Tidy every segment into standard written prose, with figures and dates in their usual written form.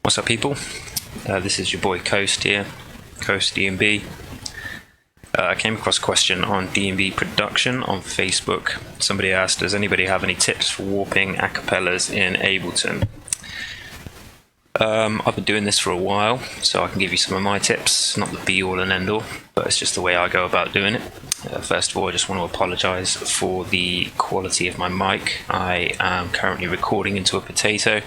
What's up, people? This is your boy Coast here, Coast DnB. I came across a question on DnB production on Facebook. Somebody asked, does anybody have any tips for warping acapellas in Ableton? I've been doing this for a while, so I can give you some of my tips. Not the be-all and end-all, but it's just the way I go about doing it. First of all, I just want to apologise for the quality of my mic. I am currently recording into a potato,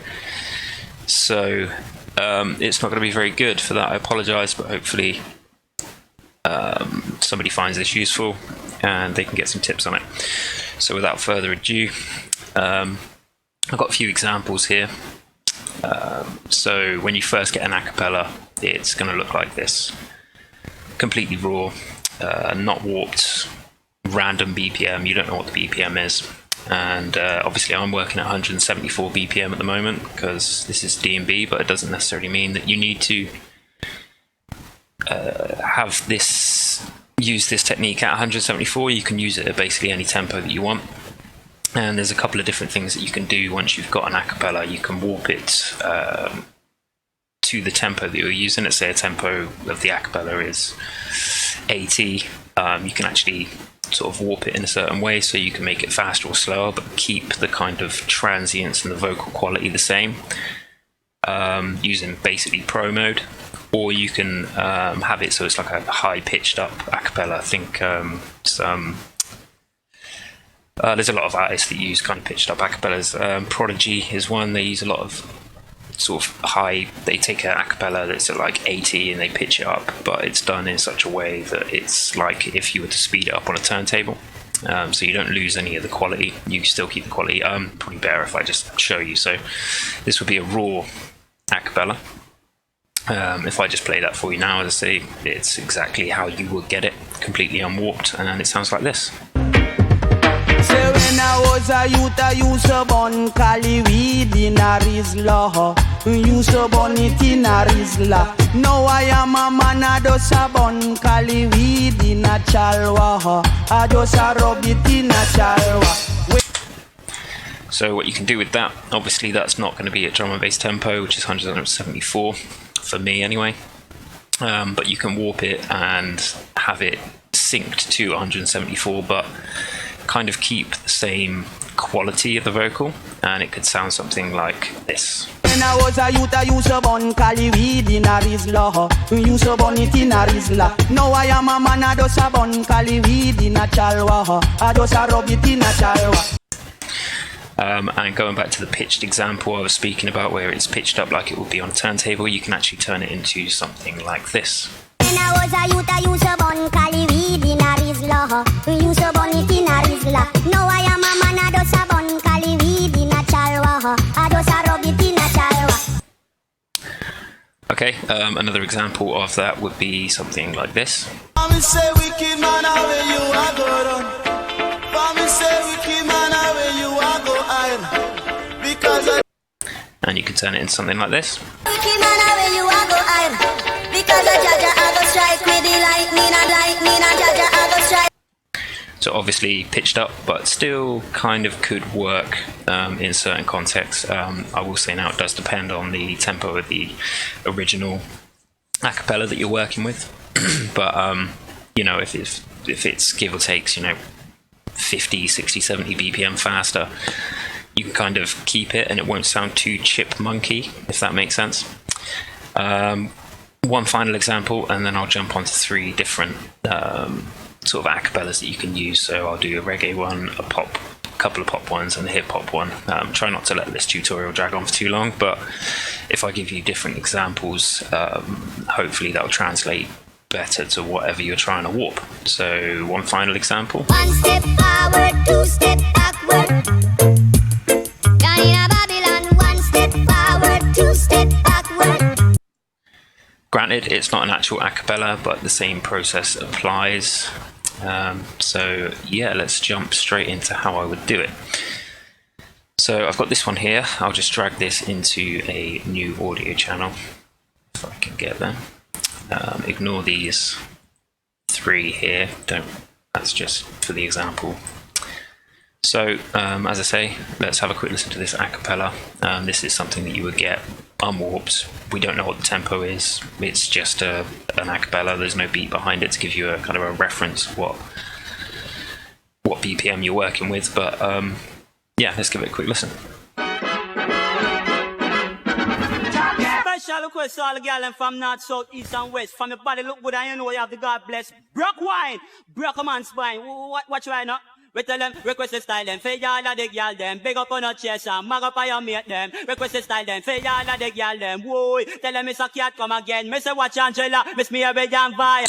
so it's not going to be very good. For that I apologise, but hopefully somebody finds this useful and they can get some tips on it. So without further ado, I've got a few examples here. So when you first get an acapella, it's going to look like this. Completely raw, not warped, random BPM. You don't know what the BPM is. And obviously I'm working at 174 BPM at the moment because this is DnB, but it doesn't necessarily mean that you need to use this technique at 174. You can use it at basically any tempo that you want. And there's a couple of different things that you can do once you've got an acapella. You can warp it to the tempo that you're using. Let's say a tempo of the acapella is 80. You can actually sort of warp it in a certain way, so you can make it faster or slower, but keep the kind of transients and the vocal quality the same, using basically pro mode. Or you can have it so it's like a high pitched up acapella. I think there's a lot of artists that use kind of pitched up acapellas. Prodigy is one. They use a lot of sort of high, they take an acapella that's at like 80 and they pitch it up, but it's done in such a way that it's like if you were to speed it up on a turntable. So you don't lose any of the quality, you still keep the quality. Probably better if I just show you. So this would be a raw acapella. If I just play that for you now, as I say, it's exactly how you would get it, completely unwarped, and it sounds like this. Say when I was a youth, I used to burn Cali weed in a Rizla. Used to burn it in a Rizla. Now I am a man, I just a burn Cali weed in a Chalwa. I just a rub it in a Chalwa. So what you can do with that, obviously that's not going to be at drum and bass tempo, which is 174 for me anyway. But you can warp it and have it synced to 174, but kind of keep the same quality of the vocal, and it could sound something like this. When I was a youth, I used to burn Cali weed in a Rizla. Used to burn it in a Rizla. Now I am a man, I just a burn Cali weed in a Chalwa. I just a rub it in a Chalwa. And going back to the pitched example I was speaking about, where it's pitched up like it would be on a turntable, you can actually turn it into something like this. When I was a youth, I used to burn Cali weed in a Rizla. Used to burn it in a Rizla. Now I am a man, I just a burn Cali weed in a Chalwa. I just a rub it in a Chalwa. Okay, another example of that would be something like this. And you can turn it into something like this. So obviously pitched up, but still kind of could work in certain contexts. I will say now it does depend on the tempo of the original acapella that you're working with. But you know, if it's give or takes, you know, 50, 60, 70 BPM faster, you can kind of keep it and it won't sound too chipmunky, if that makes sense. One final example, and then I'll jump onto three different sort of acapellas that you can use. So I'll do a reggae one, a pop, a couple of pop ones, and a hip hop one. Try not to let this tutorial drag on for too long, but if I give you different examples, hopefully that'll translate better to whatever you're trying to warp. So one final example. One step forward, two step backward. Down in a Babylon, one step forward, two step backward. Granted, it's not an actual acapella, but the same process applies. So yeah, let's jump straight into how I would do it. So I've got this one here. I'll just drag this into a new audio channel if I can get there. Ignore these three here. That's just for the example. So as I say, let's have a quick listen to this acapella. This is something that you would get unwarped. We don't know what the tempo is. It's just an acapella. There's no beat behind it to give you a kind of a reference of what BPM you're working with. But yeah, let's give it a quick listen. Special request to all the girls from north, south, east and west. From your body look good and you know you have the God bless. Broke wine, broke a man's spine. What right now? We tell them, request the style them, for y'all of the girl them. Big up on your chest and mag up on your mate them. Request the style them, for y'all of the girl them. Whoa, tell them it's a cat come again. Me say watch Angela, miss me a big and vibe.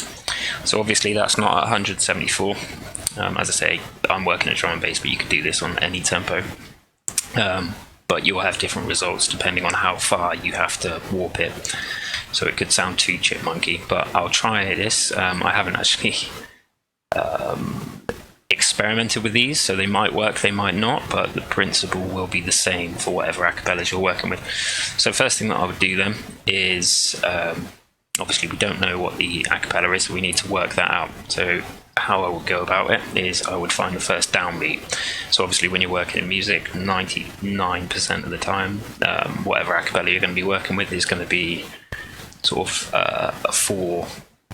So obviously that's not 174. As I say, I'm working at drum and bass, but you can do this on any tempo. But you'll have different results depending on how far you have to warp it. So it could sound too chipmunky, but I'll try this. I haven't actually experimented with these, so they might work, they might not, but the principle will be the same for whatever acapellas you're working with. So first thing that I would do then is, obviously we don't know what the acapella is, so we need to work that out. So how I would go about it is I would find the first downbeat. So obviously when you're working in music, 99% of the time, whatever acapella you're going to be working with is going to be sort of a 4,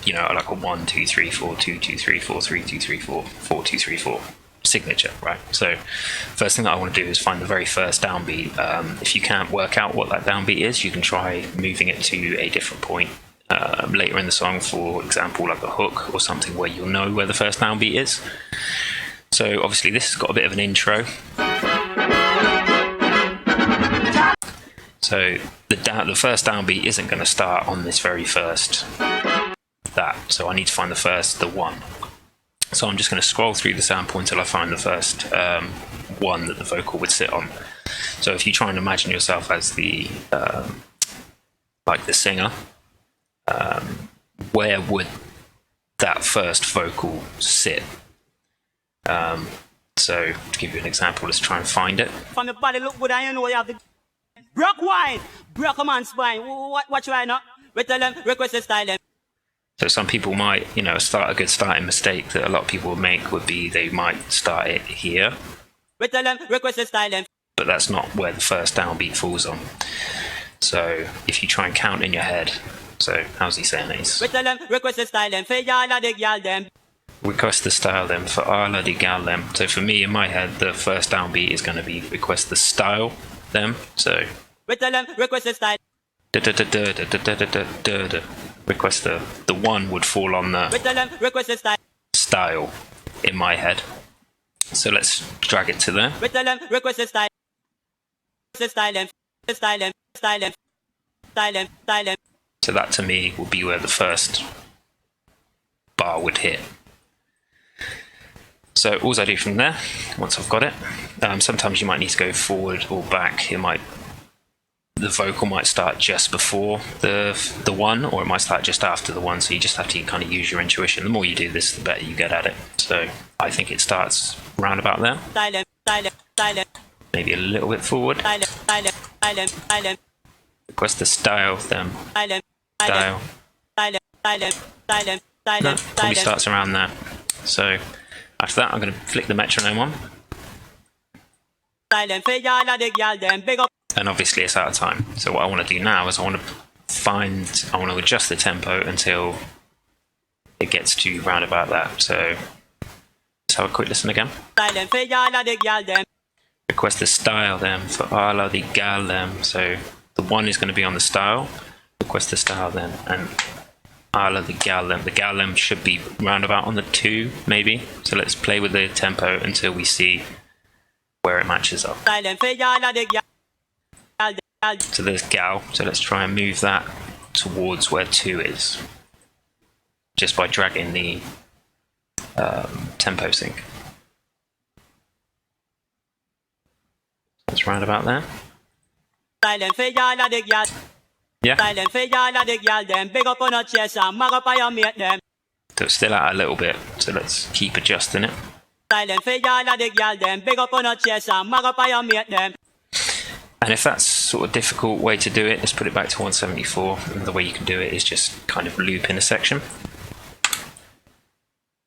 you know, like a 1 2 3 4 2 2 3 4 3 2 3 4 4 2 3 4 signature, right? So first thing that I want to do is find the very first downbeat. If you can't work out what that downbeat is, you can try moving it to a different point later in the song, for example like a hook or something where you'll know where the first downbeat is. So obviously this has got a bit of an intro. So the first downbeat isn't going to start on this very first so I need to find the 1. So I'm just going to scroll through the sample until I find the first 1 that the vocal would sit on. So if you try and imagine yourself as the like the singer, where would that first vocal sit? So to give you an example, let's try and find it. From your body look good and you know you have the broke wine, broke a man's spine. What right now? We tell them, request the style them. So some people might, you know, a good starting mistake that a lot of people would make would be they might start it here. We tell them, request the style them. But that's not where the first downbeat falls on. So if you try and count in your head, so how's he saying it? We tell them, request the style them, for y'all of the girl them. Request the style them, for all of the gal them. So for me, in my head, the first downbeat is going to be request the style them. So we tell them, request the style. Request the 1 would fall on the We tell them, request the style. Style in my head. So let's drag it to there. We tell them, request the style. Style them, style them, style them, style them, style them. So that to me would be where the first bar would hit. So all I do from there, once I've got it, sometimes you might need to go forward or back. The vocal might start just before the 1, or it might start just after the 1. So you just have to kind of use your intuition. The more you do this, the better you get at it. So I think it starts round about there. Style them, style them, style them. Maybe a little bit forward. Style them, style them, style them, style them. Request the style them. Style them, Style. style them, style them, style them, style No, them, probably starts around there. So after that, I'm going to flick the metronome on. Style them, for y'all of the girl them. Big up. And obviously it's out of time. So what I want to do now is I want to adjust the tempo until it gets to round about that. So let's have a quick listen again. Style them, for y'all of the girl them. Request the style them, for all of the gal them. So the 1 is going to be on the style. Request the style them, and all of the gal them. The gal them should be round about on the 2 maybe. So let's play with the tempo until we see where it matches up. Style them, for y'all of the girl. So there's gal, so let's try and move that towards where 2 is, just by dragging the tempo sync. That's round about there. Style them, for y'all of the girl. Yeah. Style them, for y'all of the girl them. Big up on your chest and mag up on your mate them. So it's still out a little bit, so let's keep adjusting it. Style them, for y'all of the girl them. Big up on your chest and mag up on your mate them. And if that's sort of a difficult way to do it, let's put it back to 174. And the way you can do it is just kind of loop in a section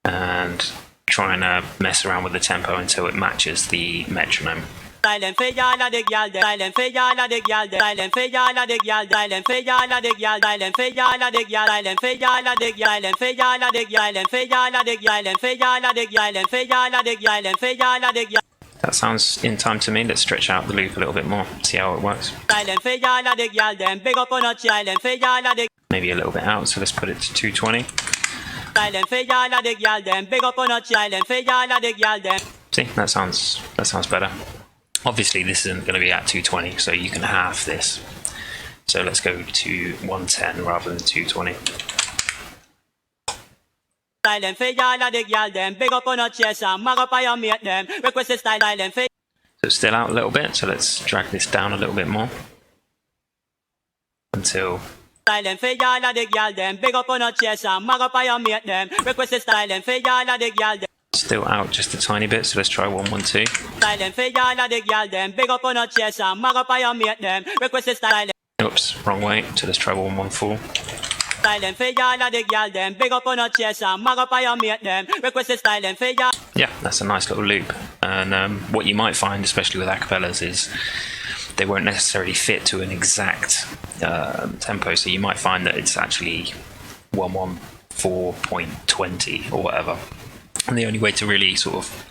and try and mess around with the tempo until it matches the metronome. Silent for y'all of the girl, silent for y'all of the girl, silent for y'all of the girl, silent for y'all of the girl, silent for y'all of the girl, silent for y'all of the girl, silent for y'all of the girl, silent for y'all of the girl, silent for y'all of the girl, silent for y'all of the girl, silent for y'all of the girl. That sounds in time to me. Let's stretch out the loop a little bit more, see how it works. Silent for y'all of the girl, then big up on a silent for y'all of the. Maybe a little bit out, so let's put it to 220. Silent for y'all of the girl, then big up on a silent for y'all of the girl, then. See, that sounds better. Obviously, this isn't going to be at 220, so you can halve this. So let's go to 110 rather than 220. Silent for y'all of the girl, then big up on a chest and mag up on your mate, them. Request a style, silent for. So it's still out a little bit, so let's drag this down a little bit more until. Silent for y'all of the girl, then big up on a chest and mag up on your mate, them. Request a silent for y'all of the girl, then. Still out just a tiny bit, so let's try 112. Silent for y'all of the girl, then big up on a chest and mag up on your mate, them. Request a silent. Oops, wrong way, so let's try 114. Silent for y'all of the girl, then big up on a chest and mag up on your mate, them. Request a silent for y'all. Yeah, that's a nice little loop. And what you might find, especially with acapellas, is they won't necessarily fit to an exact tempo, so you might find that it's actually 114.20 or whatever. And the only way to really sort of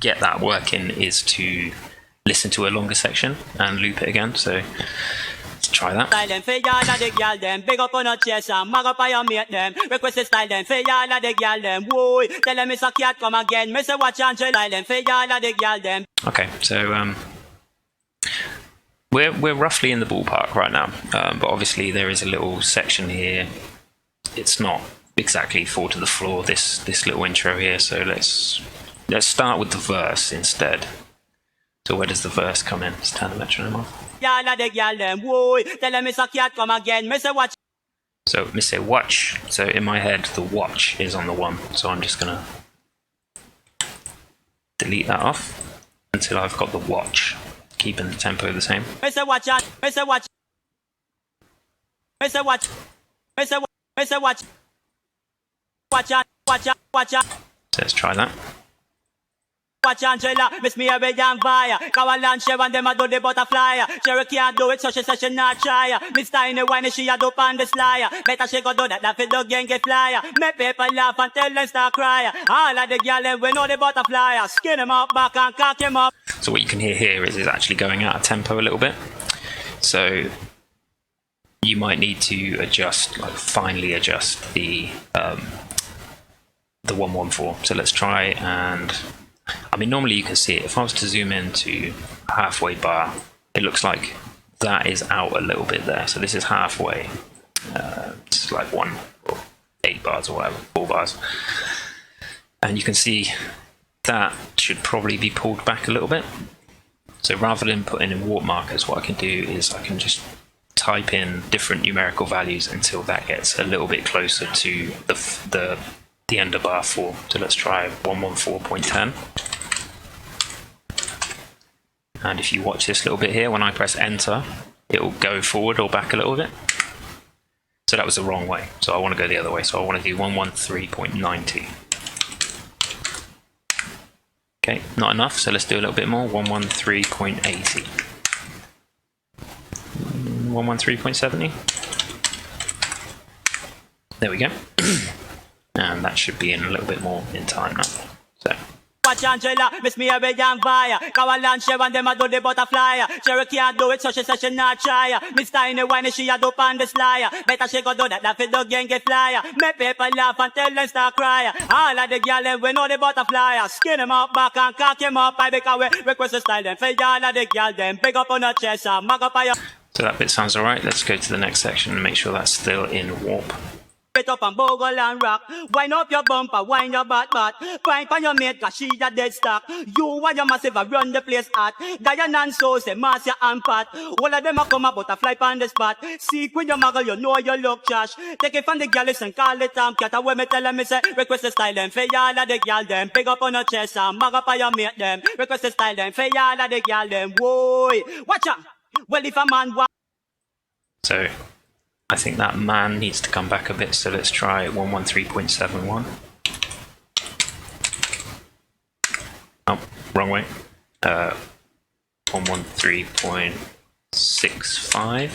get that working is to listen to a longer section and loop it again. So let's try that. Silent for y'all of the girl, then big up on a chest and mag up on your mate, them. Request a style, then for y'all of the girl, them. Whoa, tell them it's a cat come again. Me say watch and silent for y'all of the girl, them. Okay, so we're roughly in the ballpark right now, but obviously there is a little section here. It's not exactly fall to the floor, this little intro here, so let's start with the verse instead. So where does the verse come in? Let's turn the metronome off. Y'all of the girl, them. Whoa, tell them it's a cat come again. Me say watch. So me say watch. So in my head the watch is on the 1, so I'm just gonna delete that off until I've got the watch, keeping the tempo the same. Me say watch and me say watch. Me say watch. Me say watch. Me say watch. Watch out, watch out, watch out. So let's try that. Watch Angela, miss me a red and fire. Cowell and Sharon, them a do the butterfly. Cherry can't do it, so she says she not try. Miss Tiny Wine, she a dope on the slyer. Better she go do that, that fit the gang get flyer. Make people laugh and tell them start cry. All of the girls, we know the butterfly. Skin them up back and cock them up. So what you can hear here is it's actually going out of tempo a little bit. So you might need to adjust, like finely adjust the 114. So let's try, and I mean normally you can see it. If I was to zoom in to halfway bar, it looks like that is out a little bit there. So this is halfway. It's like 1 or 8 bars or whatever, 4 bars. And you can see that should probably be pulled back a little bit. So rather than putting in warp markers, what I can do is I can just type in different numerical values until that gets a little bit closer to the end of bar 4. So let's try 114.10. And if you watch this little bit here, when I press enter, it will go forward or back a little bit. So that was the wrong way. So I want to go the other way. So I want to do 113.90. Okay, not enough. So let's do a little bit more. 113.80. 113.70. There we go. And that should be in a little bit more in time now. So. Watch Angela, miss me a red and fire. Cowell and Sharon, them a do the butterfly. Cherry can't do it, so she says she not try. Miss Tiny Wine, she a dope on the slyer. Better she go do that, that fit the gang get flyer. Make people laugh and tell them start cry. All of the girls, we know the butterfly. Skin them up back and cock them up. I because we request a style them. For y'all of the girls, them big up on her chest and mag up on your. So that bit sounds alright. Let's go to the next section and make sure that's still in warp. Get up and bogle and rock. Wind up your bumper, wind your butt. Find for your mate, cause she a dead stock. You and your massive a run the place hot. Diane and so say Marcia and Pat. All of them a come a butterfly on the spot. Seek with your muggle, you know you look trash. Take it from the girls and call it cat. Away me tell them me say, request a style them. For y'all of the girl them. Pick up on her chest and mag up on your mate them. Request a style them. For y'all of the girl them. Whoa, watch out. Well if a man want. So I think that man needs to come back a bit, so let's try 113.71. Oh, wrong way. 113.65,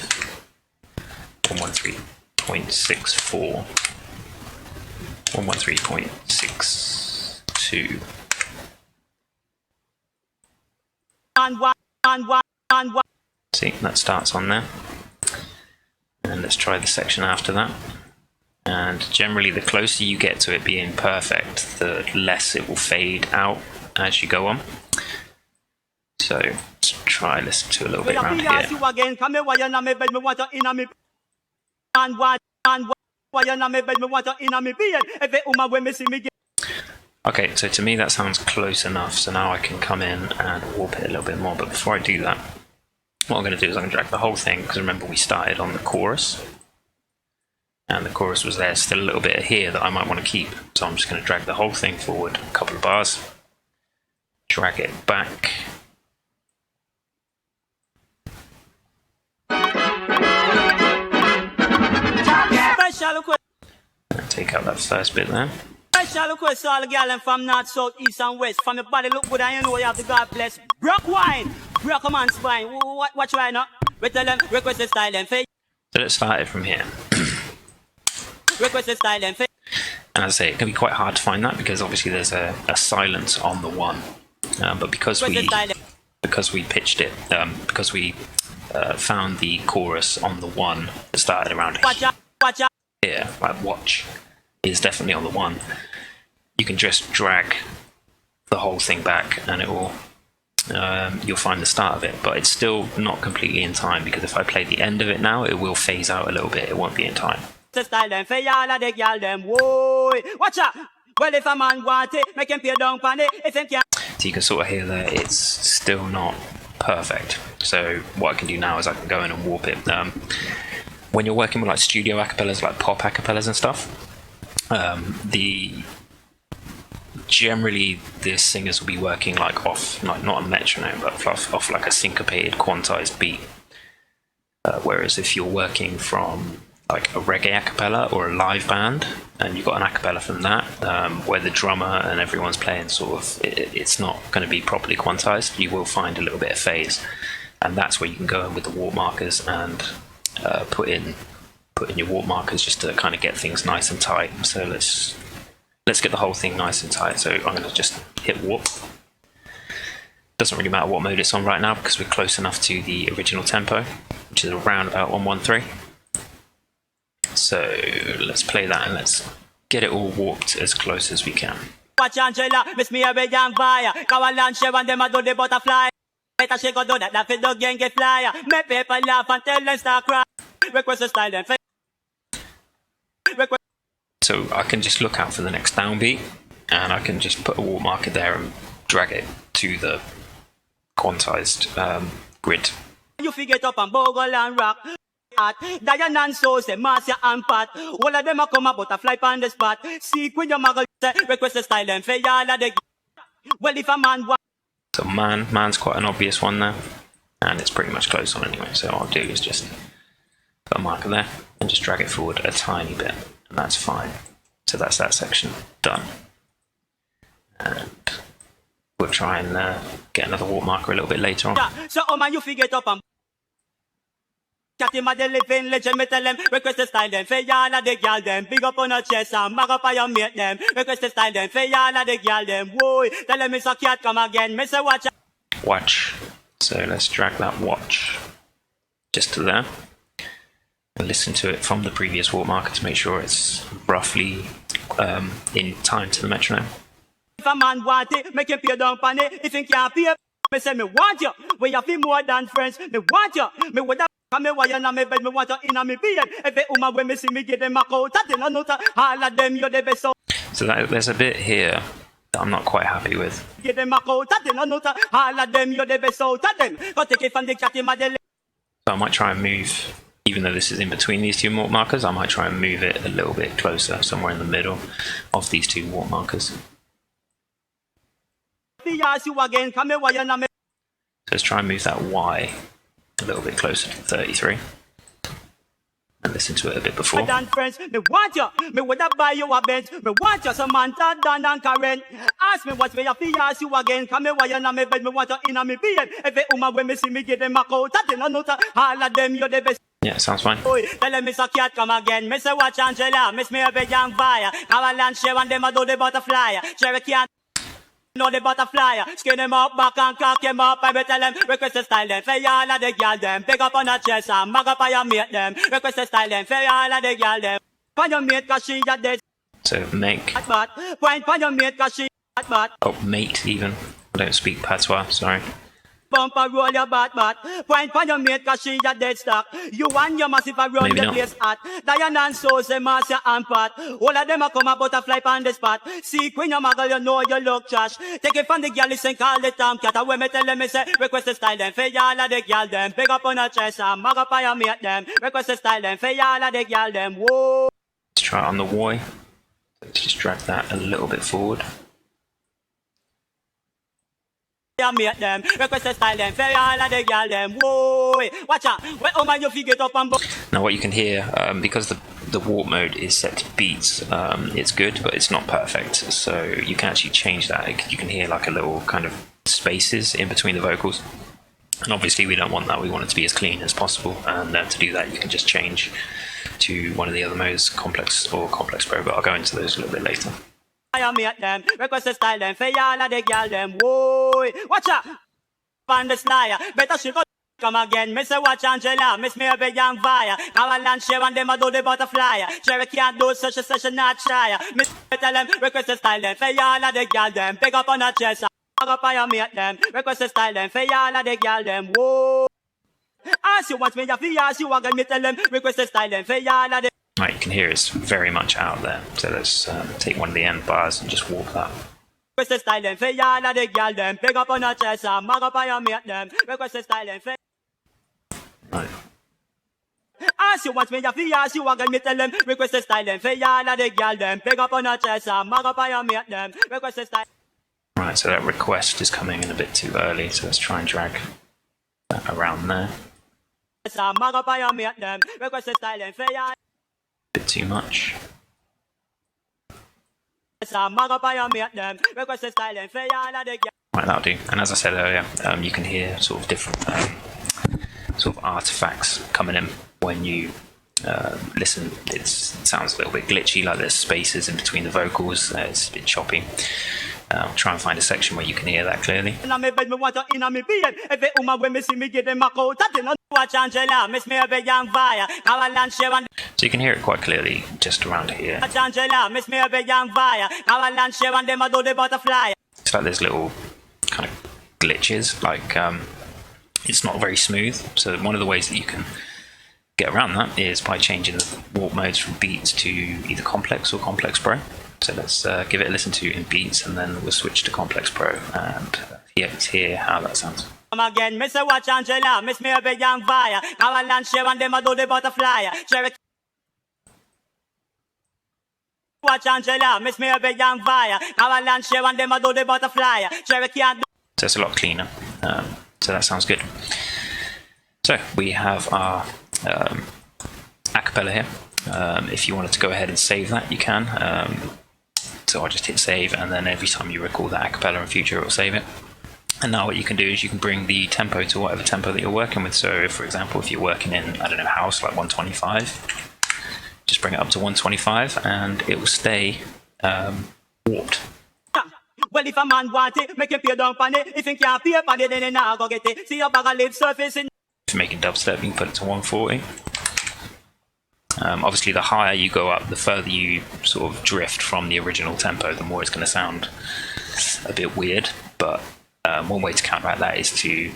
113.64, 113.62. See, that starts on there. And let's try the section after that. And generally, the closer you get to it being perfect, the less it will fade out as you go on. So let's try listen to a little bit around here. Okay, so to me that sounds close enough, so now I can come in and warp it a little bit more. But before I do that, what I'm going to do is I'm going to drag the whole thing, because remember we started on the chorus, and the chorus was there, still a little bit here that I might want to keep. So I'm just going to drag the whole thing forward a couple of bars, drag it back, and take out that first bit there. Special request to all the girls from north, south, east and west. From your body look good and you know you have the God bless. Brock wine, brock a man's spine. Watch right now. We tell them, request the style and fake. So let's start it from here. Request the style and fake. And as I say, it can be quite hard to find that because obviously there's a silence on the one. But because we pitched it, because we found the chorus on the one that started around here, like watch is definitely on the one. You can just drag the whole thing back and it will you'll find the start of it, but it's still not completely in time, because if I play the end of it now, it will phase out a little bit. It won't be in time. Watch out. Well, if a man want it, make him pay down on it. If him can't. So you can sort of hear that it's still not perfect. So what I can do now is I can go in and warp it. When you're working with like studio acapellas, like pop acapellas and stuff, generally the singers will be working like off, like not a metronome, but off like a syncopated, quantized beat. Whereas if you're working from like a reggae acapella or a live band, and you've got an acapella from that, where the drummer and everyone's playing sort of, it's not going to be properly quantized, you will find a little bit of phase, and that's where you can go in with the warp markers and put in your warp markers just to kind of get things nice and tight. So let's get the whole thing nice and tight. So I'm going to just hit warp. Doesn't really matter what mode it's on right now because we're close enough to the original tempo, which is around about 113. So let's play that and let's get it all warped as close as we can. Watch Angela, miss me a red and fire. Kawalan Shevan, them a do the butterfly. Better shake or do that fit dog gang get flyer. Make people laugh and tell them start cry. Request a style and so I can just look out for the next downbeat, and I can just put a warp marker there and drag it to the quantized grid. You forget up and bogle and rock. Diana and so say Marcia and Pat. All of them a come a butterfly on the spot. See when your muggle say request a style and fair all of the. Well, if a man want. So man's quite an obvious one there, and it's pretty much close on anyway. So what I'll do is just put a marker there and just drag it forward a tiny bit, and that's fine. So that's that section done. And we'll try and get another warp marker a little bit later on. So man, you forget up and. Catty my living legend, me tell them request the style them, for y'all of the girl them. Big up on her chest and mag up on your mate them. Request the style them, for y'all of the girl them. Whoa, tell them it's a cat come again. Me say watch. Watch. So let's drag that watch just to there. And listen to it from the previous warp marker to make sure it's roughly in time to the metronome. If a man want it, make him pay down on it. If he can't pay, me say me want you. We have been more than friends. Me want you. Me would have. Me why you na me bed, me want you in me bed. Every woman when me see me get them a coat, I don't know all of them you the best. So there's a bit here that I'm not quite happy with. Get them a coat, I don't know all of them you the best out of them. Go take it from the catty madele. So I might try and move, even though this is in between these two warp markers, I might try and move it a little bit closer, somewhere in the middle of these two warp markers. So let's try and move that Y a little bit closer to 33. listen to it a bit before. Dan friends, me want you. Me woulda buy you a Benz. Me want you some man that Dan and Karen. Ask me what's me a fi ask you again. Come me why you na me bed. Me want you inna me bed. Every woman when me see me give them a coat. That no note. All of them you the best. Yeah, sounds fine. Boy, tell them Mr. Cat come again. Me say watch Angela. Miss me a big young fire. Avalanche share and them a do the butterfly. Cherry can't know the butterfly. Skin them up back and cock them up. I be tell them request a style them. For y'all of the girl them. Pick up on a chest and mag up on your mate them. Request a style them. For y'all of the girl them. Find your mate cause she a dead. So make. But point find your mate cause she but. Oh, mate even. I don't speak patois, sorry. Bumper roll your bat. Point for your mate cause she a dead stock. You and your massive a run Maybe the not. place hot. Diana and Sauce, Marcia and Pat. All of them a come a butterfly on the spot. See Queen your muggle, you know you look trash. Take it from the girl, listen, call the Tomcat. And when me tell them, me say, request a style them. For y'all of the girl them. Big up on a chest and mag up on your mate them. Request a style them. For y'all of the girl them. Whoa. Let's try it on the Y. Let's just drag that a little bit forward. You mate them. Request a style them. For y'all of the girl them. Whoa. Watch out. When oh man you figure it up and Now what you can hear, because the warp mode is set to beats, it's good, but it's not perfect. So you can actually change that. You can hear like a little kind of spaces in between the vocals. And obviously we don't want that. We want it to be as clean as possible. And to do that, you can just change to one of the other modes, Complex or Complex Pro, but I'll go into those a little bit later. I mate them, request a style them, for y'all of the girl them, whoa. Watch out, on the slyer, better she go come again. Miss a watch Angela, miss me a big young fire. Avalanche share and them a do the butterfly. Cherry can't do such a session not shy. Miss tell them, request a style them, for y'all of the girl them. Pick up on a chest, mag up on your mate them. Request a style them, for y'all of the girl them, whoa. Ask you once me, if you ask you again, me tell them, request a style them, for y'all of the. Right, you can hear it's very much out there. So let's take one of the end bars and just warp that. Request a style them, for y'all of the girl them. Pick up on a chest, mag up on your mate them. Request a style them, for. Right. Ask you once me, if you ask you again, me tell them, request a style them, for y'all of the girl them. Pick up on a chest, mag up on your mate them. Request a style. Right, so that request is coming in a bit too early, so let's try and drag that around there. Mag up on your mate them. Request a style them, for y'all. Bit too much. Mag up on your mate them. Request a style them, for y'all of the girl. Right, that'll do. And as I said earlier, you can hear sort of different sort of artifacts coming in when you listen. It sounds a little bit glitchy, like there's spaces in between the vocals. It's a bit choppy. Try and find a section where you can hear that clearly. Inna me bed, me want you inna me bed. Every woman when me see me give them a coat. That no watch Angela, miss me a big young fire. Avalanche share and. So you can hear it quite clearly just around here. Watch Angela, miss me a big young fire. Avalanche share and them a do the butterfly. It's like there's little kind of glitches, like it's not very smooth. So one of the ways that you can get around that is by changing the warp modes from beats to either Complex or Complex Pro. So let's give it a listen to in beats, and then we'll switch to Complex Pro and hear how that sounds. Come again, miss a watch Angela, miss me a big young fire. Avalanche share and them a do the butterfly. Cherry. Watch Angela, miss me a big young fire. Avalanche share and them a do the butterfly. Cherry can't do. So it's a lot cleaner. So that sounds good. So we have our acapella here. If you wanted to go ahead and save that, you can. So I'll just hit save, and then every time you record that acapella in future, it will save it. And now what you can do is you can bring the tempo to whatever tempo that you're working with. So for example, if you're working in, I don't know, house, like 125, just bring it up to 125 and it will stay warped. Well, if a man want it, make him pay down on it. If he can't pay on it, then he not go get it. See your bag of lip surface in. If you're making dubstep, you can put it to 140. Obviously, the higher you go up, the further you sort of drift from the original tempo, the more it's going to sound a bit weird. But one way to counteract that is to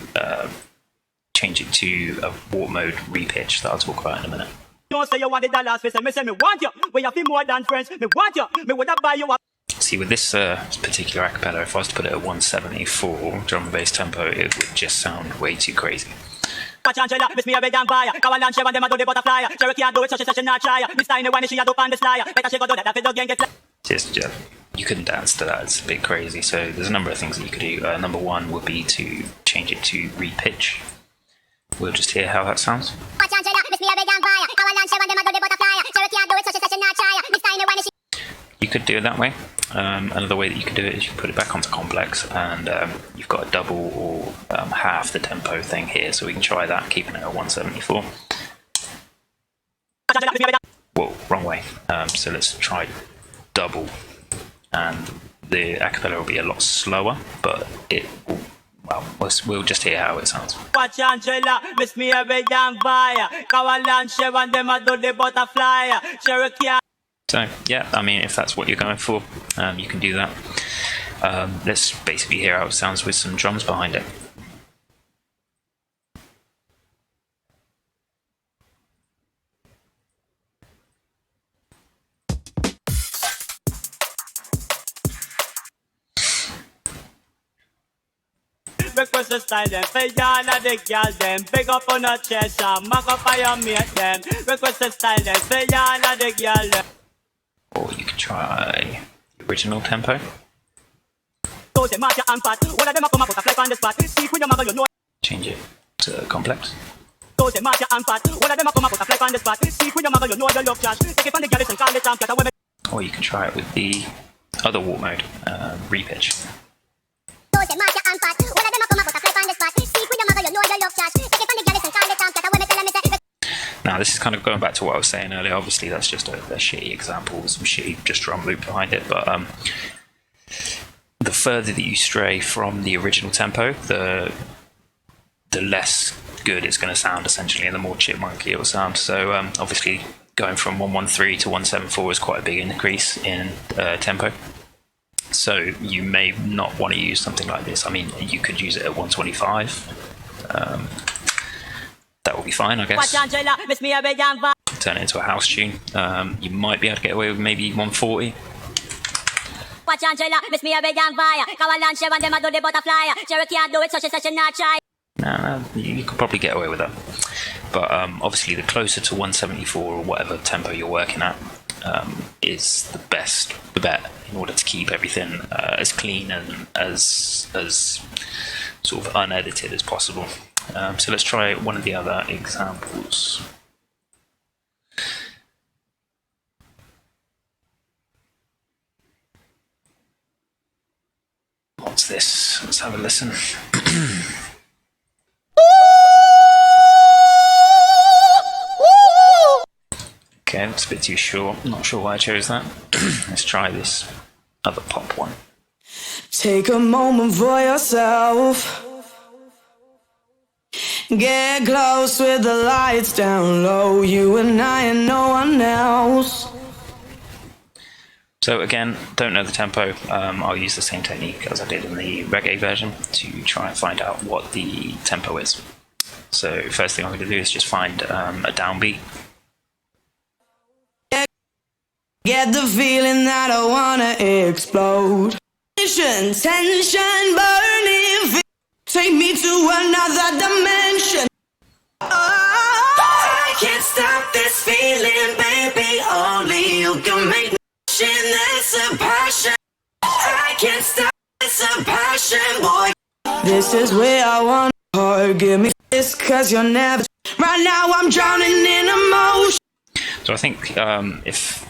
change it to a warp mode repitch that I'll talk about in a minute. Don't say you want the last face, me say me want you. We have more than friends, me want you. Me would have buy you a. See, with this particular acapella, if I was to put it at 174 drum and bass tempo, it would just sound way too crazy. Watch Angela, miss me a big damn fire. Avalanche share and them a do the butterfly. Cherry can't do it, such a session not try. This time when she a do on the slide. Better she go do that, if it don't get fly. Just, you couldn't dance to that, it's a bit crazy. So there's a number of things that you could do. Number one would be to change it to repitch. We'll just hear how that sounds. Watch Angela, miss me a big damn fire. Avalanche share and them a do could do it that way. Another way that you can do it is you put it back onto complex, and you've got a double or half the tempo thing here, so we can try that, keeping it at 174. Whoa, wrong way. So let's try double, and the acapella will be a lot slower, but it will, well, we'll just hear how it sounds. Watch Angela, miss me every damn fire. Kawalan, Sharon, them a do the butterfly. Cherokee. So yeah, I mean, if that's what you're going for, you can do that. Let's basically hear how it sounds with some drums behind it. Request the style them, pay y'all of the girl them. Big up on the chest and mark up on your mate them. Request the style them, pay y'all of the girl them. Or you can try the original tempo. So say match and fat, one of them a come up with a fly on the spot. See when your mother you know. Change it to complex. So say match and fat, one of them a come up with a fly on the spot. See when your mother you know you love trash. Take it from the girls and call it champ. Get away. Or you can try it with the other warp mode, repitch. So say match and fat, one of them a come up with a fly on the spot. See when your mother you know you love trash. Take it from the girls and call it champ. Get away. Tell them say. Now this is kind of going back to what I was saying earlier. Obviously that's just a shitty example with some shitty just drum loop behind it, but the further that you stray from the original tempo, the less good it's going to sound essentially, and the more chipmunky it will sound. So obviously going from 113 to 174 is quite a big increase in tempo. So you may not want to use something like this. I mean, you could use it at 125. That will be fine, I guess. Turn it into a house tune. You might be able to get away with maybe 140. Watch Angela, miss me a big damn fire. Kawalan, Sharon, them a do the butterfly. Cherokee can't do it, such a not try. No, you could probably get away with that. But obviously the closer to 174 or whatever tempo you're working at is the bet in order to keep everything as clean and as sort of unedited as possible. So let's try one of the other examples. What's this? Let's have a listen. Okay, that's a bit too short. I'm not sure why I chose that. Let's try this other pop one. Take a moment for yourself. Get close with the lights down low. You and I and no one else. So again, don't know the tempo. I'll use the same technique as I did in the reggae version to try and find out what the tempo is. So first thing I'm going to do is just find a downbeat. Get the feeling that I wanna explode. Tension burning. Take me to another dimension. I can't stop this feeling, baby. Only you can make me. There's a passion. I can't stop. It's a passion, boy. This is where I want to give me this, cause you're never. Right now I'm drowning in emotion. So I think if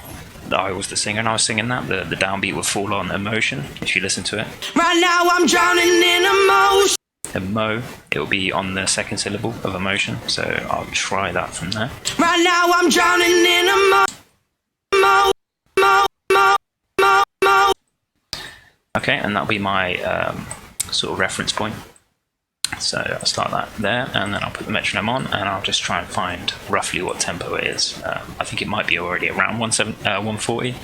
I was the singer and I was singing that, the downbeat would fall on emotion if you listen to it. Right now I'm drowning in emotion. Emo, it will be on the second syllable of emotion, so I'll try that from there. Right now I'm drowning in emotion. Okay, and that'll be my sort of reference point. So I'll start that there, and then I'll put the metronome on, and I'll just try and find roughly what tempo it is. I think it might be already around 140.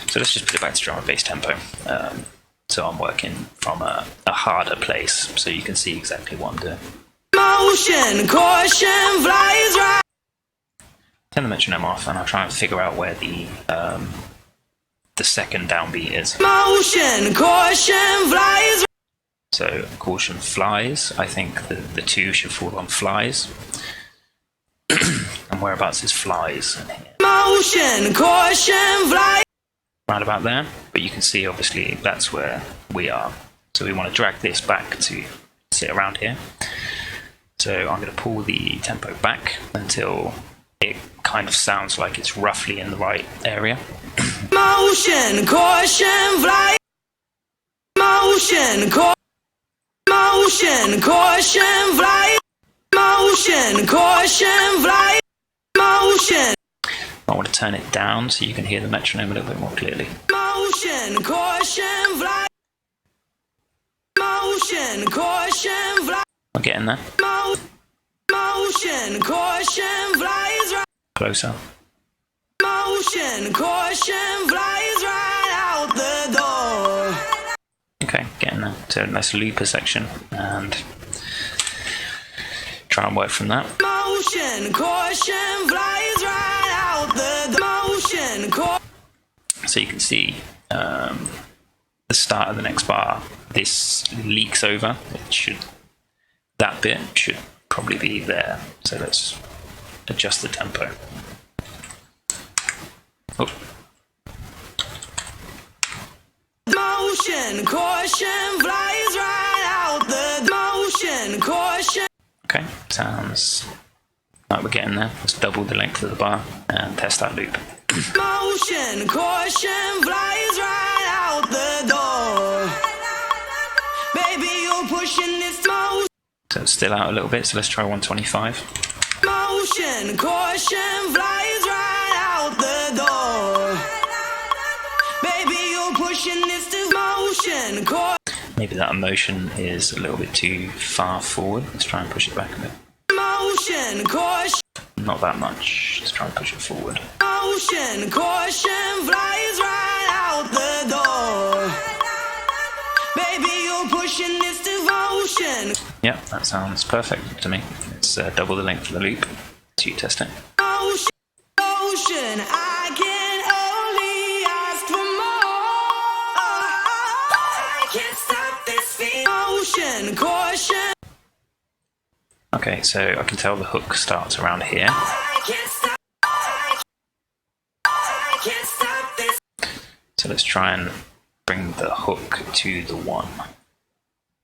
So let's just put it back to drum and bass tempo. So I'm working from a harder place, so you can see exactly what I'm doing. Motion, caution, flies right. Turn the metronome off, and I'll try and figure out where the second downbeat is. Motion, caution, flies. So caution flies. I think the two should fall on flies. And whereabouts is flies in here? Motion, caution, flies. Right about there. But you can see obviously that's where we are. So we want to drag this back to sit around here. So I'm going to pull the tempo back until it kind of sounds like it's roughly in the right area. Motion, caution, fly. Motion, motion, caution, fly. Motion, caution, fly. Motion. I want to turn it down so you can hear the metronome a little bit more clearly. Motion, caution, fly. Motion, caution, fly. I'm getting there. Motion, caution, flies right. Closer. Motion, caution, flies right out the door. Okay, getting there. So let's loop a section and try and work from that. Motion, caution, flies right out the motion, so you can see the start of the next bar. This leaks over. That bit should probably be there. So let's adjust the tempo. Oh. Motion, caution, flies right out the motion, caution. Okay, sounds like we're getting there. Let's double the length of the bar and test that loop. Motion, caution, flies right out the door. Baby, you're pushing this motion. So it's still out a little bit, so let's try 125. Motion, caution, flies right out the door. Baby, you're pushing this to motion, caution. Maybe that emotion is a little bit too far forward. Let's try and push it back a bit. Motion, caution. Not that much. Let's try and push it forward. Motion, caution, flies right out the door. Baby, you're pushing this devotion. Yeah, that sounds perfect to me. Let's double the length of the loop so you test it. Motion, motion, I can only ask for more. I can't stop this feeling. Motion, caution. Okay, so I can tell the hook starts around here. I can't stop. I can't stop this. So let's try and bring the hook to the 1.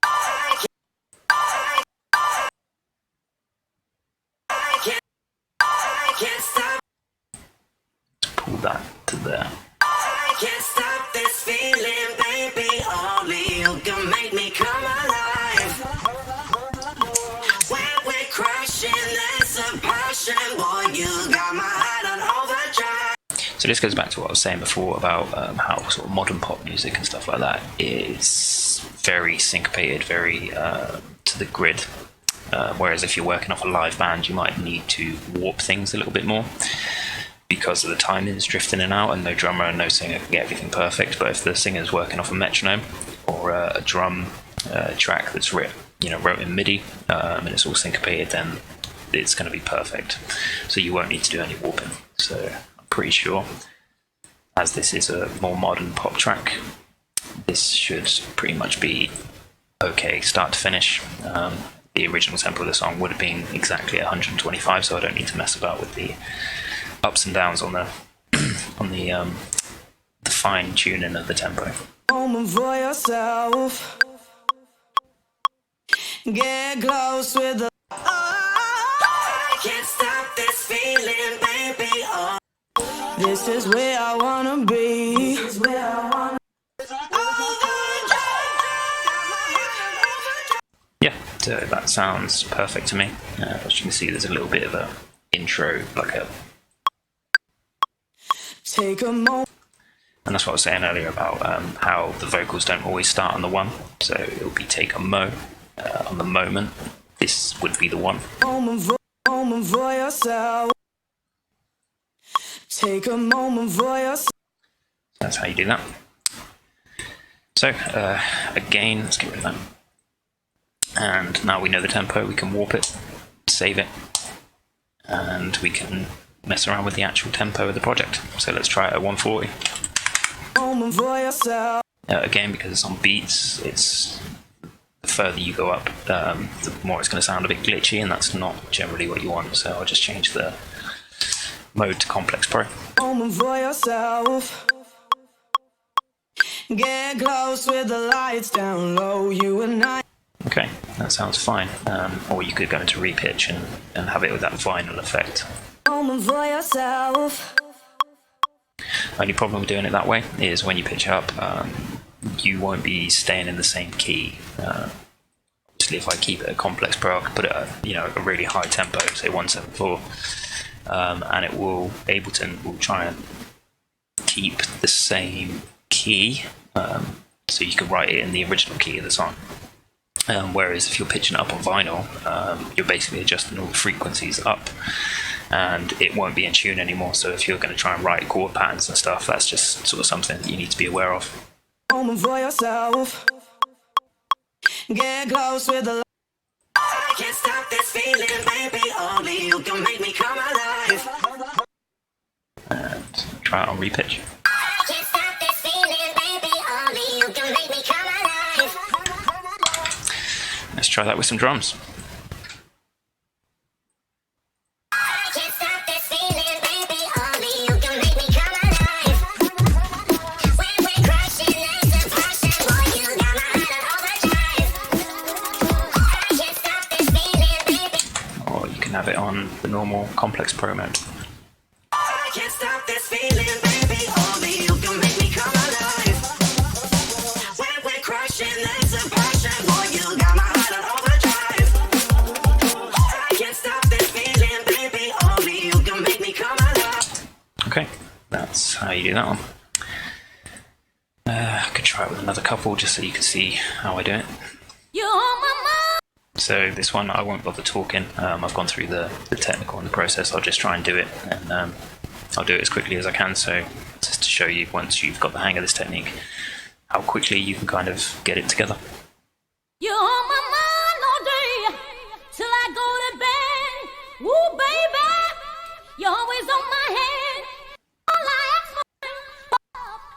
I can't stop. Let's pull that to there. I can't stop this feeling, baby. Only you can make me come alive. When we're crashing, there's a passion, boy. You got my heart on overdrive. So this goes back to what I was saying before about how sort of modern pop music and stuff like that is very syncopated, very to the grid. Whereas if you're working off a live band, you might need to warp things a little bit more because of the timings drifting in and out, and no drummer and no singer can get everything perfect. But if the singer's working off a metronome or a drum track that's wrote in MIDI and it's all syncopated, then it's going to be perfect. So you won't need to do any warping. So I'm pretty sure, as this is a more modern pop track, this should pretty much be okay start to finish. The original tempo of the song would have been exactly 125, so I don't need to mess about with the ups and downs on the fine tuning of the tempo. Moment for yourself. Get close with the. I can't stop this feeling, baby. Oh, this is where I wanna be. This is where I wanna. Yeah, so that sounds perfect to me. As you can see, there's a little bit of a intro, like a. Take a moment. And that's what I was saying earlier about how the vocals don't always start on the 1. So it'll be take a mo on the moment. This would be the 1. Moment for yourself. Take a moment for yourself. That's how you do that. So again, let's get rid of that. And now we know the tempo, we can warp it, save it, and we can mess around with the actual tempo of the project. So let's try it at 140. Moment for yourself. Again, because it's on beats, it's the further you go up, the more it's going to sound a bit glitchy, and that's not generally what you want. So I'll just change the mode to Complex Pro. Moment for yourself. Get close with the lights down low, you and I. Okay, that sounds fine. Or you could go into repitch and have it with that vinyl effect. Moment for yourself. Only problem with doing it that way is when you pitch up, you won't be staying in the same key. Obviously, if I keep it a complex pro, I can put it at a really high tempo, say 174, and it will Ableton will try and keep the same key, so you can write it in the original key of the song. Whereas if you're pitching it up on vinyl, you're basically adjusting all the frequencies up, and it won't be in tune anymore. So if you're going to try and write chord patterns and stuff, that's just sort of something that you need to be aware of. For yourself, get close with the. I can't stop this feeling, baby. Only you can make me come alive. And try it on repitch. I can't stop this feeling, baby. Only you can make me come alive. Let's try that with some drums. I can't stop this feeling, baby. Only you can make me come alive. When we're crashing, there's a passion, boy, you got my heart on overdrive. I can't stop this feeling, baby. Or you can have it on the normal complex pro mode. I can't stop this feeling, baby. Only you can make me come alive. When we're crashing, there's a passion, boy, you got my heart on overdrive. I can't stop this feeling, baby. Only you can make me come alive. Okay, that's how you do that one. I could try it with another couple just so you can see how I do it. You're my mom. So this one I won't bother talking. I've gone through the technical and the process. I'll just try and do it, and I'll do it as quickly as I can. So just to show you, once you've got the hang of this technique, how quickly you can kind of get it together. You're on my mind all day till I go to bed. Woo, baby, you're always on my head. All I ask for,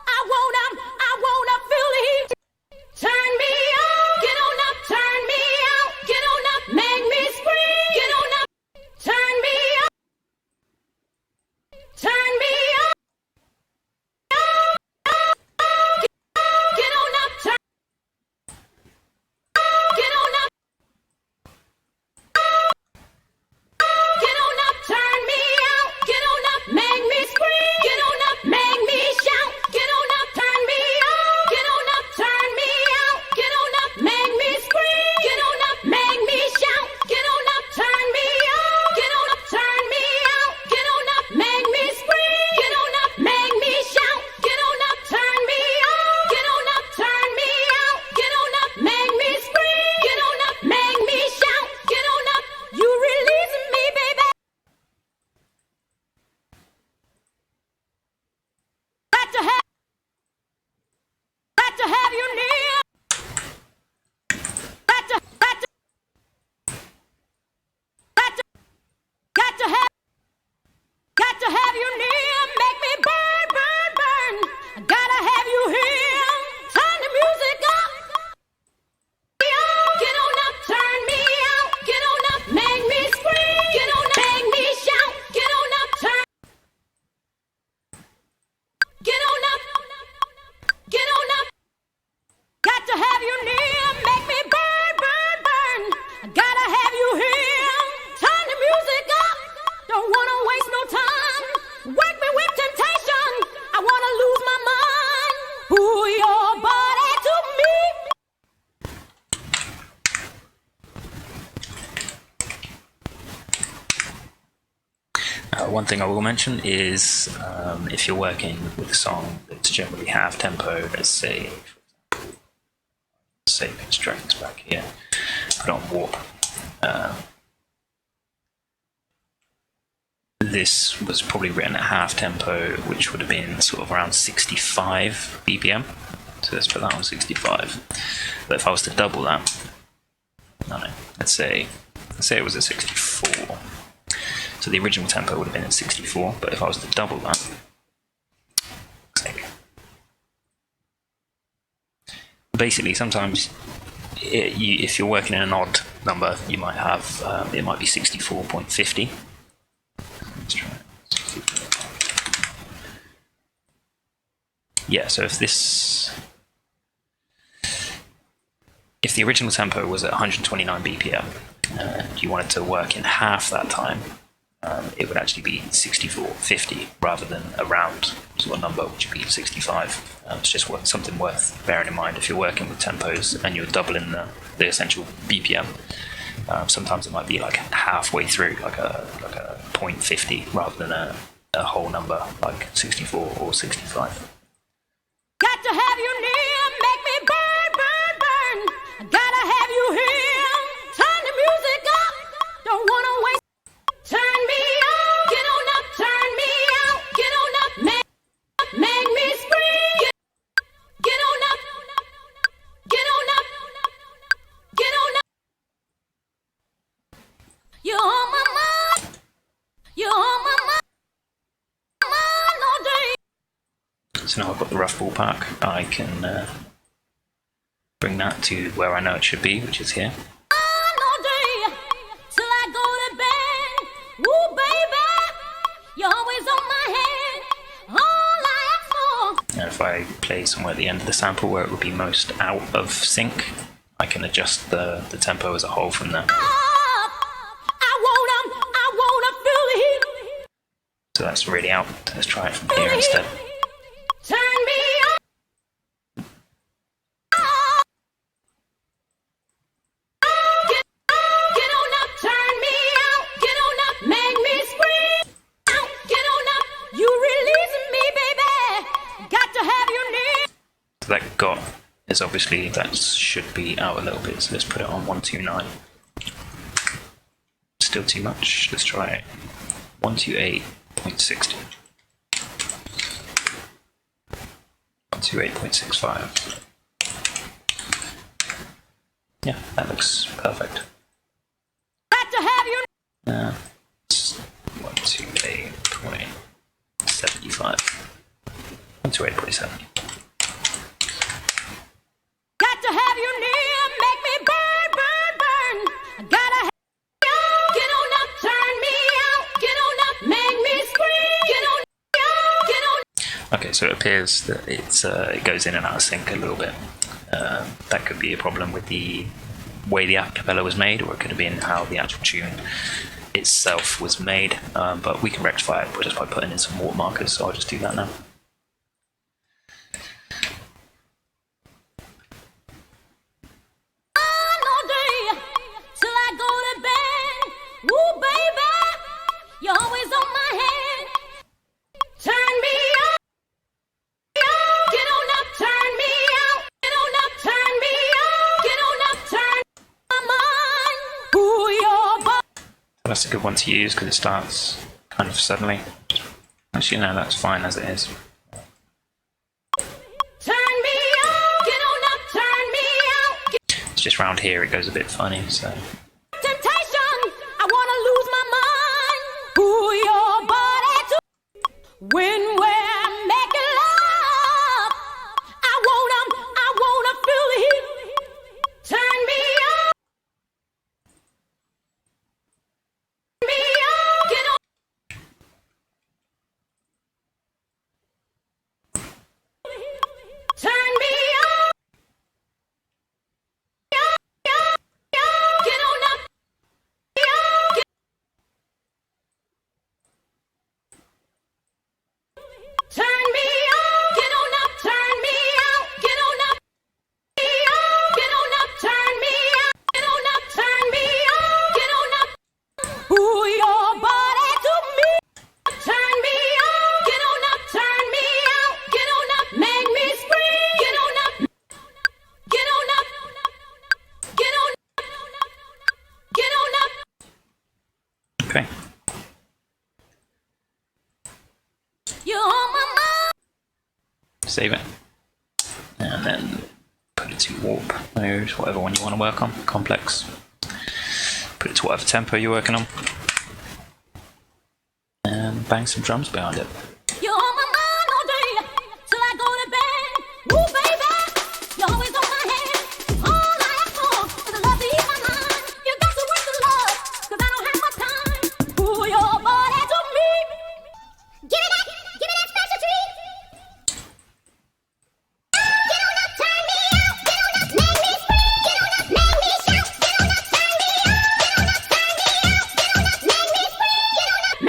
I wanna feel the heat. Turn me on, get on up, turn me out, get on up, make me scream. Get on up, turn me on, turn me on. Get on up, turn. Get on up. Get on up, turn me out. Get on up, make me scream. Get on up, make me shout. Get on up, turn me out. Get on up, turn me out. Get on up, make me scream. Get on up, make me shout. Get on up, turn me out. Get on up, turn me out. Get on up, make me scream. Get on up, make me shout. Get on up, turn me out. Get on up, turn me out. Get on up, make me scream. Get on up, make me shout. Get on up, you releasing me, baby. Got to have you near. Got to have you near. Make me burn, burn, burn. I gotta have you here. Turn the music up. Get on up, turn me out. Get on up, make me scream. Get on up, make me shout. Get on up, turn. Get on up. Get on up. Got to have you near. Make me burn, burn, burn. I gotta have you here. Turn the music up. Don't wanna waste no time. Work me with temptation. I wanna lose my mind. Pull your body to me. One thing I will mention is if you're working with a song that's generally half tempo, let's say pitch strings back here, put on warp. This was probably written at half tempo, which would have been sort of around 65 BPM. So let's put that on 65. But if I was to double that, let's say it was at 64. So the original tempo would have been at 64, but if I was to double that, basically sometimes if you're working in an odd number, you might have it might be 64.50. Let's try it. Yeah, so if the original tempo was at 129 BPM and you wanted to work in half that time, it would actually be 64.50 rather than a round sort of number, which would be 65. It's just something worth bearing in mind if you're working with tempos and you're doubling the essential BPM. Sometimes it might be like halfway through, like a 0.50 rather than a whole number like 64 or 65. Got to have you near, make me burn, burn, burn. Gotta have you here. Turn the music up, don't wanna waste. Turn me out, get on up, turn me out, get on up, make me scream. Get on up, get on up, get on up. You're on my mind, you're on my mind all day. So now I've got the rough ballpark, I can bring that to where I know it should be, which is here. All day, till I go to bed. Ooh, baby, you're always on my head. All I ask for. And if I play somewhere at the end of the sample where it would be most out of sync, I can adjust the tempo as a whole from there. I wanna feel the heat. So that's really out. Let's try it from here instead. Turn me on. Get on up, turn me out. Get on up, make me scream. Out, get on up, you releasing me, baby. Got to have you near. So that got is obviously, that should be out a little bit, so let's put it on 129. Still too much, let's try it. 128.60. 128.65. Yeah, that looks perfect. Got to have you. 128.75. 128.70. Got to have you near, make me burn, burn, burn. Gotta have you. Get on up, turn me out. Get on up, make me scream. Get on, get on. Okay, so it appears that it goes in and out of sync a little bit. That could be a problem with the way the acapella was made, or it could have been how the actual tune itself was made, but we can rectify it just by putting in some watermarkers, so I'll just do that now. All day, till I go to bed. Ooh, baby, you're always on my head. Turn me out. Get on up, turn me out. Get on up, turn me out. Get on up, turn my mind. Ooh, your body. That's a good one to use because it starts kind of suddenly. Actually, no, that's fine as it is. Turn me out. Get on up, turn me out. It's just round here it goes a bit funny, so. Temptation, I wanna lose my mind. Ooh, your body too. When we're making love, I wanna feel the heat. Turn me up. Me up. Get on. Turn me up. Get on up. Turn me up. Get on up. Turn me out. Get on up. Get on up. Turn me out. Get on up. Turn me out. Get on up. Ooh, your body to me. Turn me up. Get on up. Turn me out. Get on up. Make me scream. Get on up. Get on up. Get on. Get on up. Okay. You're on my mind. Save it. And then put it to warp mode, whatever one you want to work on. Complex. Put it to whatever tempo you're working on. And bang some drums behind it. You're on my mind all day, till I go to bed. Ooh, baby, you're always on my head. All I ask for is a love to ease my mind. You got to work the love, 'cause I don't have my time. Ooh, your body to me. Give me that special treat. Get on up, turn me out. Get on up, make me scream. Get on up, make me shout. Get on up, turn me out. Get on up, turn me out. Get on up, make me scream. Get on up,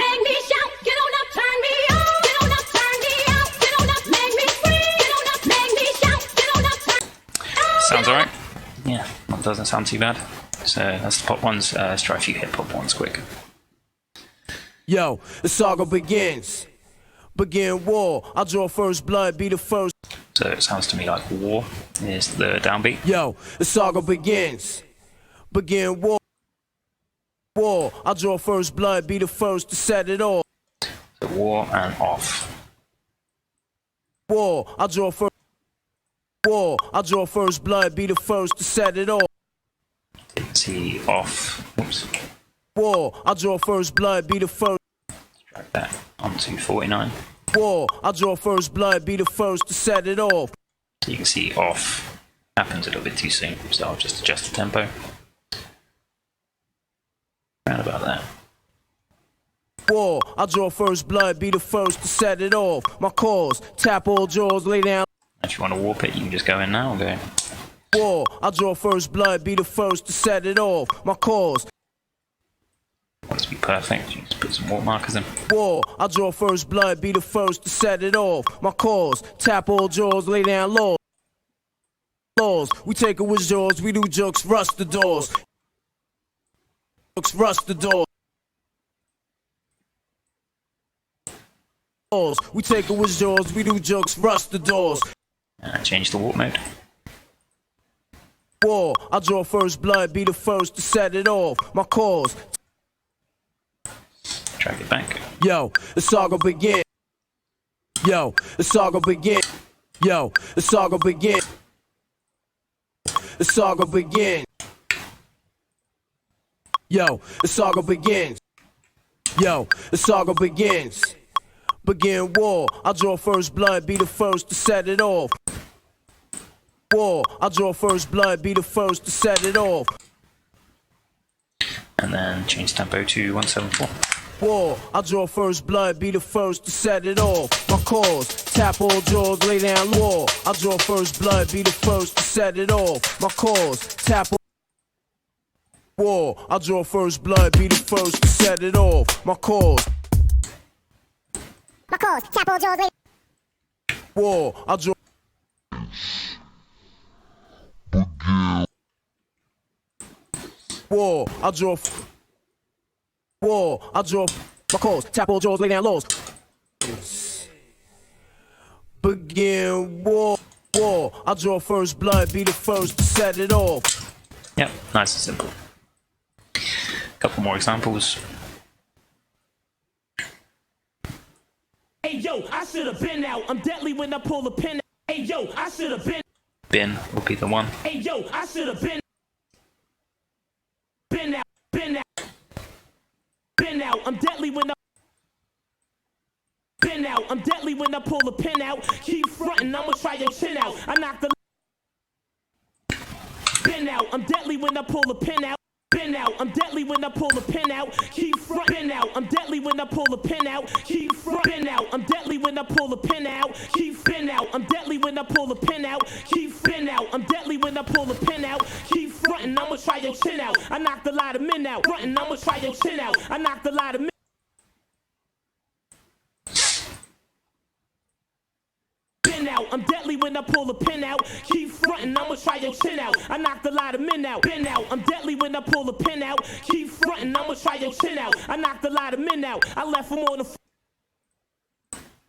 Sounds alright? Yeah, that doesn't sound too bad. So that's the pop ones. Let's try a few hip hop ones quick. Yo, the saga begins. Begin war. I draw first blood, be the first. So it sounds to me like war is the downbeat. Yo, the saga begins. Begin war. War. I draw first blood, be the first to set it off. So war and off. War. I draw first. War. I draw first blood, be the first to set it off. See off. Whoops. War. I draw first blood, be the first. Drag that onto 49. War. I draw first blood, be the first to set it off. So you can see off happens a little bit too soon, so I'll just adjust the tempo. Around about that. War. I draw first blood, be the first to set it off. My cause, tap all jaws, lay down. If you want to warp it, you can just go in now and go. War. I draw first blood, be the first to set it off. My cause. Want it to be perfect, you just put some warp markers in. War. I draw first blood, be the first to set it off. My cause, tap all jaws, lay down laws. Laws. We take it with jaws, we do jokes, rust the doors. Jokes, rust the doors. We take it with jaws, we do jokes, rust the doors. Change the warp mode. War. I draw first blood, be the first to set it off. My cause. Drag it back. Yo, the saga begin. Yo, the saga begin. Yo, the saga begin. The saga begin. Yo, the saga begins. Yo, the saga begins. Begin war. I draw first blood, be the first to set it off. War. I draw first blood, be the first to set it off. And then change tempo to 174. War. I draw first blood, be the first to set it off. My cause, tap all jaws, lay down war. I draw first blood, be the first to set it off. My cause, tap all war. I draw first blood, be the first to set it off. My cause. My cause, tap all jaws, lay. War. I draw. War. I draw. War. I draw. My cause, tap all jaws, lay down laws. Begin war. War. I draw first blood, be the first to set it off. Yep, nice and simple. Couple more examples. Hey yo, I should have been out. I'm deadly when I pull the pin out. Hey yo, I should have been. Bin will be the one. Hey yo, I should have been. Been out. Been out. Been out. I'm deadly when I. Been out. I'm deadly when I pull the pin out. Keep frontin', I'ma try your chin out. I knock the. Been out. I'm deadly when I pull the pin out. Been out. I'm deadly when I pull the pin out. Keep front. Been out. I'm deadly when I pull the pin out. Keep front. Been out. I'm deadly when I pull the pin out. Keep been out. I'm deadly when I pull the pin out. Keep been out. I'm deadly when I pull the pin out. Keep frontin', I'ma try your chin out. I knocked a lot of men out. Frontin', I'ma try your chin out. I knocked a lot of men. Out. I'm deadly when I pull the pin out. Keep frontin', I'ma try your chin out. I knocked a lot of men out. Been out. I'm deadly when I pull the pin out. Keep frontin', I'ma try your chin out. I knocked a lot of men out. I left them on the.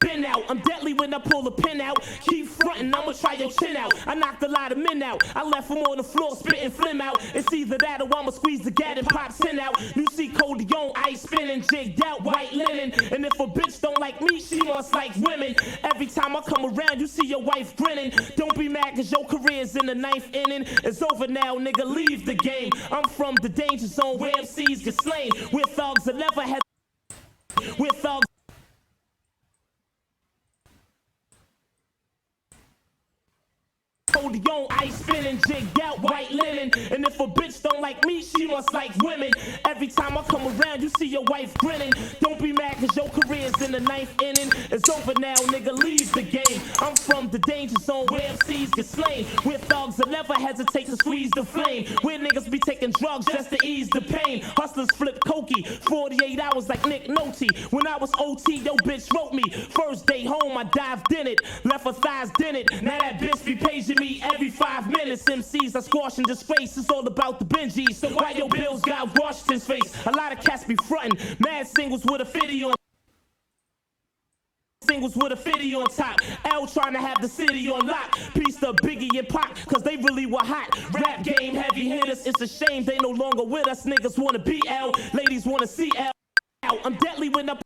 Been out. I'm deadly when I pull the pin out. Keep frontin', I'ma try your chin out. I knocked a lot of men out. I left them on the floor spittin' flim out. It's either that or I'ma squeeze the gat and pop sin out. You see Cody on ice spinning, jigged out, white linen. And if a bitch don't like me, she must like women. Every time I come around, you see your wife grinning. Don't be mad cause your career's in the 9th inning. It's over now, nigga, leave the game. I'm from the danger zone where MCs get slain. Where thugs that never had. Where thugs. Cody on ice spinning, jigged out, white linen. And if a bitch don't like me, she must like women. Every time I come around, you see your wife grinning. Don't be mad cause your career's in the 9th inning. It's over now, nigga, leave the game. I'm from the danger zone where MCs get slain. Where thugs that never hesitate to squeeze the flame. Where niggas be taking drugs just to ease the pain. Hustlers flip cokey, 48 hours like Nick Nolte. When I was OT, yo bitch wrote me. First day stay home, I dived in it. Left her thighs dented. Now that bitch be paging me every 5 minutes. MCs I squash and disgrace. It's all about the Benjis. So why your bills got Washington's face? A lot of cats be frontin'. Mad singles with a 50 on. Singles with a 50 on top. L trying to have the city on lock. Piece of Biggie and Pac, cause they really were hot. Rap game heavy hitters, it's a shame they no longer with us. Niggas wanna be L, ladies wanna see L. I'm deadly when I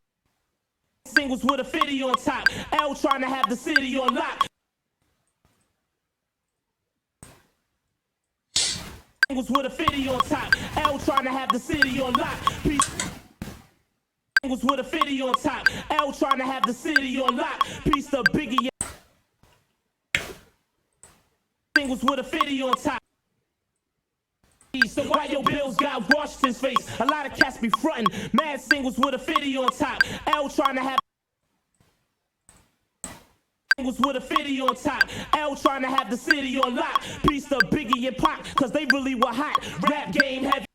singles with a 50 on top. L trying to have the city on lock. Singles with a 50 on top. L trying to have the city on lock. Piece Singles with a 50 on top. L trying to have the city on lock. Piece of Biggie. Singles with a 50 on top. So why your bills got Washington's face? A lot of cats be frontin'. Mad singles with a 50 on top. L trying to have singles with a 50 on top. L trying to have the city on lock. Piece of Biggie and Pac, cause they really were hot. Rap game heavy.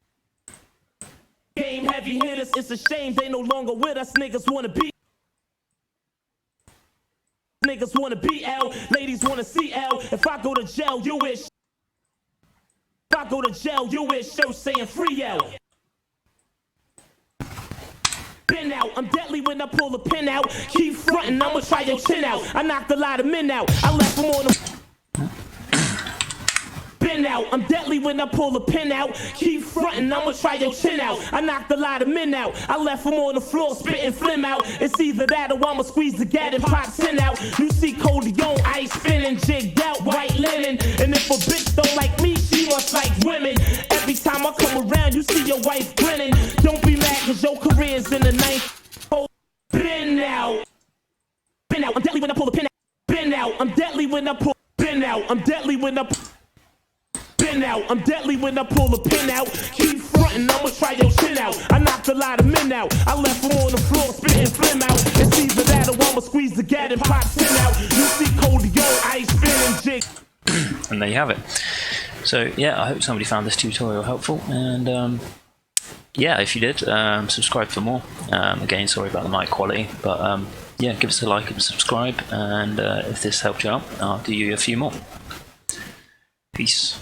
Game heavy hitters, it's a shame they no longer with us. Niggas wanna be L, ladies wanna see L. If I go to jail, you wish. If I go to jail, you wish. Show saying free L. Pin out, I'm deadly when I pull the pin out. Keep frontin', I'ma try your chin out. I knocked a lot of men out. I left them on the out. I'm deadly when I pull the pin out. Keep frontin', I'ma try your chin out. I knocked a lot of men out. I left them on the floor, spittin' phlegm out. It's either that or I'ma squeeze the gat and pop 10 out. You see Coleon, ice spinning, jigged out, white linen. And if a bitch don't like me, she must like women. Every time I come around, you see your wife grinning. Don't be mad cause your career's in the ninth. Oh, been out. Been out, I'm deadly when I pull the pin out. Been out, I'm deadly when I pull. Been out, I'm deadly when I out. I'm deadly when I pull the pin out. Keep frontin', I'ma try your chin out. I knocked a lot of men out. I left them on the floor, spittin' phlegm out. It's either that or I'ma squeeze the gat and pop 10 out. You see Coleon, ice spinning jig. And there you have it. So yeah, I hope somebody found this tutorial helpful. And yeah, if you did, subscribe for more. Again, sorry about the mic quality, but yeah, give us a like and subscribe. And if this helped you out, I'll do you a few more. Peace.